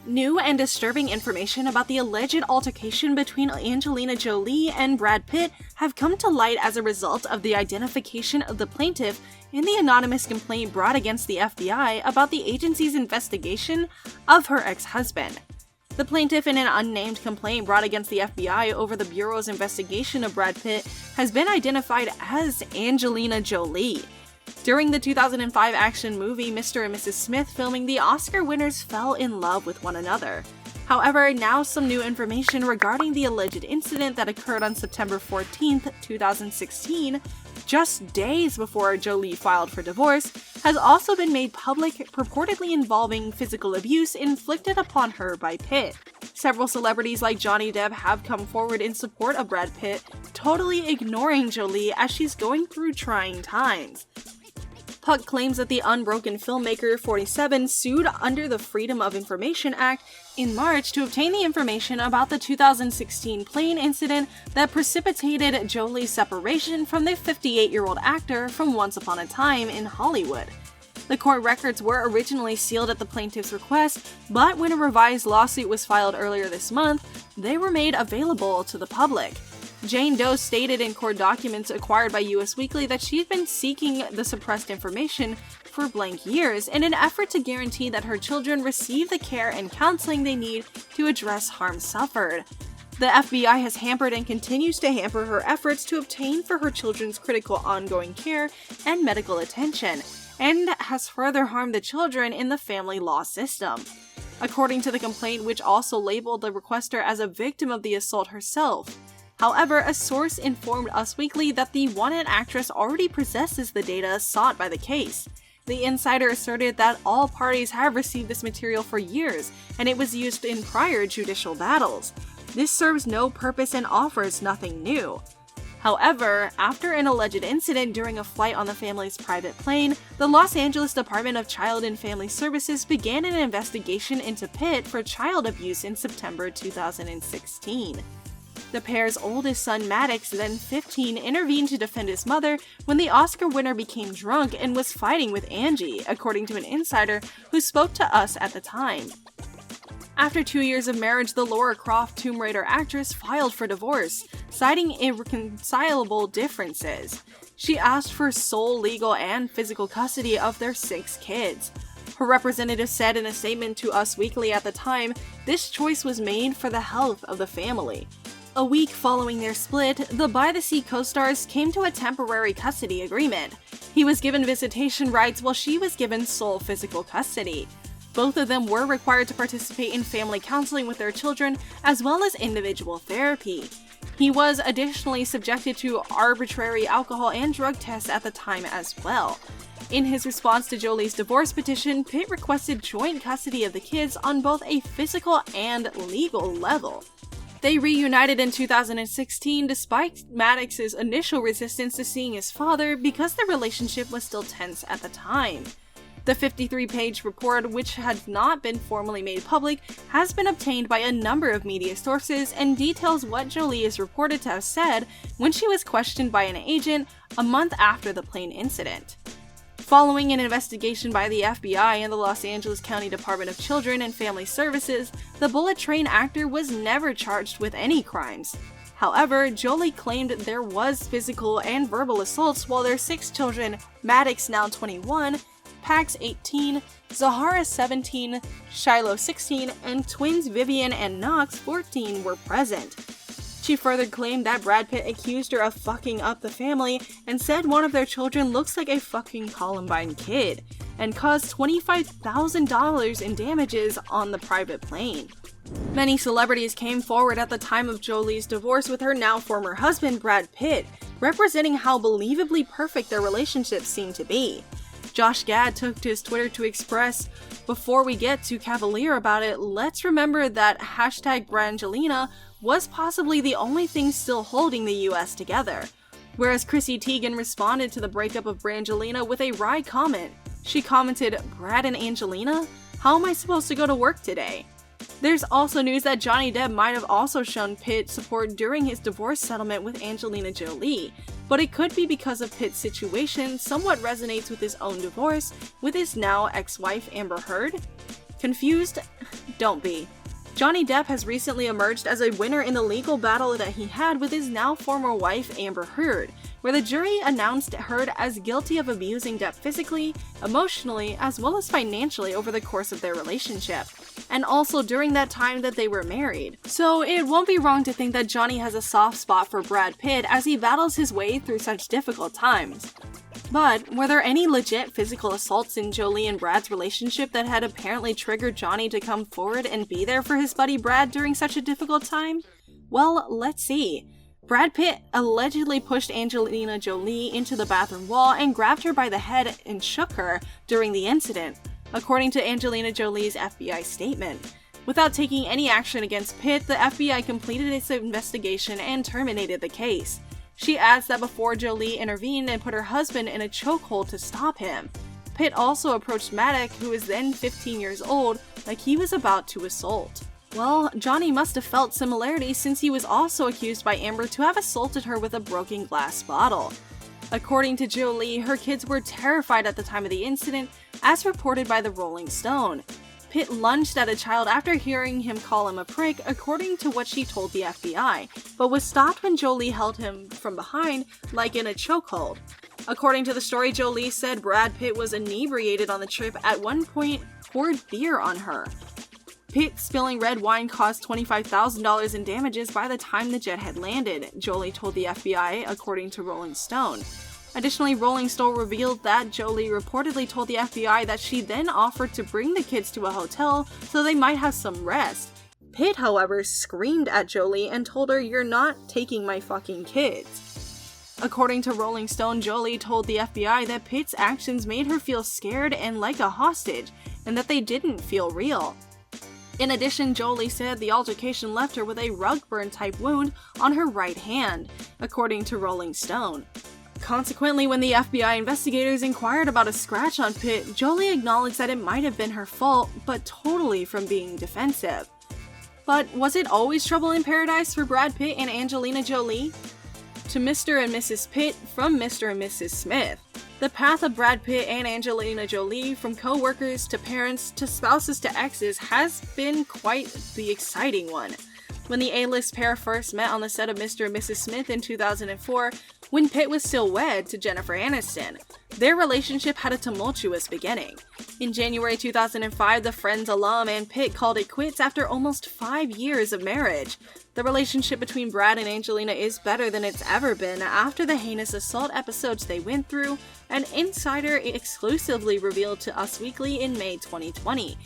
New and disturbing information about the alleged altercation between Angelina Jolie and Brad Pitt have come to light as a result of the identification of the plaintiff in the anonymous complaint brought against the FBI about the agency's investigation of her ex-husband. The plaintiff in an unnamed complaint brought against the FBI over the Bureau's investigation of Brad Pitt has been identified as Angelina Jolie. During the 2005 action movie Mr. and Mrs. Smith filming, the Oscar winners fell in love with one another. However, now some new information regarding the alleged incident that occurred on September 14, 2016, just days before Jolie filed for divorce, has also been made public, purportedly involving physical abuse inflicted upon her by Pitt. Several celebrities like Johnny Depp have come forward in support of Brad Pitt, totally ignoring Jolie as she's going through trying times. Puck claims that the unbroken filmmaker, 47, sued under the Freedom of Information Act in March to obtain the information about the 2016 plane incident that precipitated Jolie's separation from the 58-year-old actor from Once Upon a Time in Hollywood. The court records were originally sealed at the plaintiff's request, but when a revised lawsuit was filed earlier this month, they were made available to the public. Jane Doe stated in court documents acquired by US Weekly that she'd been seeking the suppressed information for blank years in an effort to guarantee that her children receive the care and counseling they need to address harm suffered. The FBI has hampered and continues to hamper her efforts to obtain for her children's critical ongoing care and medical attention, and has further harmed the children in the family law system. According to the complaint, which also labeled the requester as a victim of the assault herself. However, a source informed Us Weekly that the wanted actress already possesses the data sought by the case. The insider asserted that all parties have received this material for years, and it was used in prior judicial battles. This serves no purpose and offers nothing new. However, after an alleged incident during a flight on the family's private plane, the Los Angeles Department of Child and Family Services began an investigation into Pitt for child abuse in September 2016. The pair's oldest son, Maddox, then 15, intervened to defend his mother when the Oscar winner became drunk and was fighting with Angie, according to an insider who spoke to Us at the time. After 2 years of marriage, the Lara Croft Tomb Raider actress filed for divorce, citing irreconcilable differences. She asked for sole legal and physical custody of their 6 kids. Her representative said in a statement to Us Weekly at the time, this choice was made for the health of the family. A week following their split, the By the Sea co-stars came to a temporary custody agreement. He was given visitation rights while she was given sole physical custody. Both of them were required to participate in family counseling with their children, as well as individual therapy. He was additionally subjected to arbitrary alcohol and drug tests at the time as well. In his response to Jolie's divorce petition, Pitt requested joint custody of the kids on both a physical and legal level. They reunited in 2016 despite Maddox's initial resistance to seeing his father because their relationship was still tense at the time. The 53-page report, which had not been formally made public, has been obtained by a number of media sources and details what Jolie is reported to have said when she was questioned by an agent a month after the plane incident. Following an investigation by the FBI and the Los Angeles County Department of Children and Family Services, the Bullet Train actor was never charged with any crimes. However, Jolie claimed there was physical and verbal assaults while their 6 children, Maddox now 21, Pax 18, Zahara 17, Shiloh 16, and twins Vivian and Knox 14 were present. She further claimed that Brad Pitt accused her of fucking up the family and said one of their children looks like a fucking Columbine kid, and caused $25,000 in damages on the private plane. Many celebrities came forward at the time of Jolie's divorce with her now former husband Brad Pitt, representing how believably perfect their relationship seemed to be. Josh Gad took to his Twitter to express, "Before we get too cavalier about it, let's remember that #Brangelina was possibly the only thing still holding the US together." Whereas Chrissy Teigen responded to the breakup of Brangelina with a wry comment. She commented, "Brad and Angelina? How am I supposed to go to work today?" There's also news that Johnny Depp might have also shown Pitt support during his divorce settlement with Angelina Jolie, but it could be because of Pitt's situation somewhat resonates with his own divorce with his now ex-wife Amber Heard. Confused? Don't be. Johnny Depp has recently emerged as a winner in the legal battle that he had with his now former wife Amber Heard, where the jury announced Heard as guilty of abusing Depp physically, emotionally, as well as financially over the course of their relationship, and also during that time that they were married. So it won't be wrong to think that Johnny has a soft spot for Brad Pitt as he battles his way through such difficult times. But were there any legit physical assaults in Jolie and Brad's relationship that had apparently triggered Johnny to come forward and be there for his buddy Brad during such a difficult time? Well, let's see. Brad Pitt allegedly pushed Angelina Jolie into the bathroom wall and grabbed her by the head and shook her during the incident, according to Angelina Jolie's FBI statement. Without taking any action against Pitt, the FBI completed its investigation and terminated the case. She adds that before Jolie intervened and put her husband in a chokehold to stop him, Pitt also approached Maddox, who was then 15 years old, like he was about to assault. Well, Johnny must have felt similarities since he was also accused by Amber to have assaulted her with a broken glass bottle. According to Jolie, her kids were terrified at the time of the incident, as reported by the Rolling Stone. Pitt lunged at a child after hearing him call him a prick, according to what she told the FBI, but was stopped when Jolie held him from behind, like in a chokehold. According to the story, Jolie said Brad Pitt was inebriated on the trip, at one point poured beer on her. Pitt spilling red wine caused $25,000 in damages by the time the jet had landed, Jolie told the FBI, according to Rolling Stone. Additionally, Rolling Stone revealed that Jolie reportedly told the FBI that she then offered to bring the kids to a hotel so they might have some rest. Pitt, however, screamed at Jolie and told her, "You're not taking my fucking kids." According to Rolling Stone, Jolie told the FBI that Pitt's actions made her feel scared and like a hostage, and that they didn't feel real. In addition, Jolie said the altercation left her with a rug burn type wound on her right hand, according to Rolling Stone. Consequently, when the FBI investigators inquired about a scratch on Pitt, Jolie acknowledged that it might have been her fault, but totally from being defensive. But was it always trouble in paradise for Brad Pitt and Angelina Jolie? To Mr. and Mrs. Pitt from Mr. and Mrs. Smith. The path of Brad Pitt and Angelina Jolie, from co-workers to parents to spouses to exes, has been quite the exciting one. When the A-list pair first met on the set of Mr. and Mrs. Smith in 2004, when Pitt was still wed to Jennifer Aniston, their relationship had a tumultuous beginning. In January 2005, the Friends alum and Pitt called it quits after almost 5 years of marriage. The relationship between Brad and Angelina is better than it's ever been after the heinous assault episodes they went through, an insider exclusively revealed to Us Weekly in May 2020.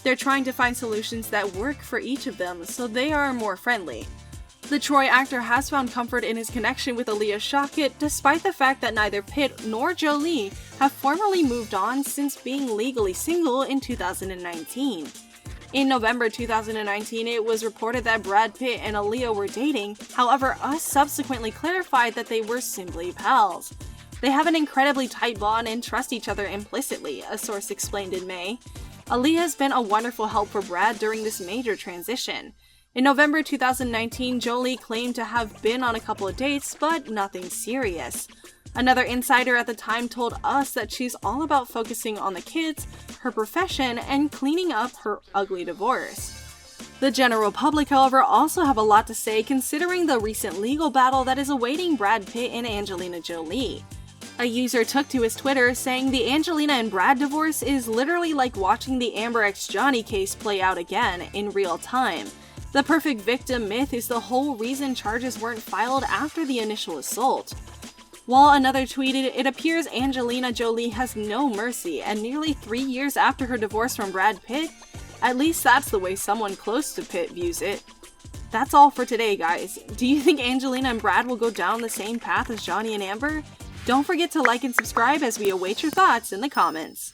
They're trying to find solutions that work for each of them, so they are more friendly. The Troy actor has found comfort in his connection with Aaliyah Shawkat, despite the fact that neither Pitt nor Jolie have formally moved on since being legally single in 2019. In November 2019, it was reported that Brad Pitt and Aaliyah were dating, however, Us subsequently clarified that they were simply pals. They have an incredibly tight bond and trust each other implicitly, a source explained in May. Aaliyah has been a wonderful help for Brad during this major transition. In November 2019, Jolie claimed to have been on a couple of dates, but nothing serious. Another insider at the time told Us that she's all about focusing on the kids, her profession, and cleaning up her ugly divorce. The general public, however, also have a lot to say considering the recent legal battle that is awaiting Brad Pitt and Angelina Jolie. A user took to his Twitter saying the Angelina and Brad divorce is literally like watching the Amber x Johnny case play out again in real time. The perfect victim myth is the whole reason charges weren't filed after the initial assault. While another tweeted, it appears Angelina Jolie has no mercy, and nearly 3 years after her divorce from Brad Pitt, at least that's the way someone close to Pitt views it. That's all for today, guys. Do you think Angelina and Brad will go down the same path as Johnny and Amber? Don't forget to like and subscribe as we await your thoughts in the comments.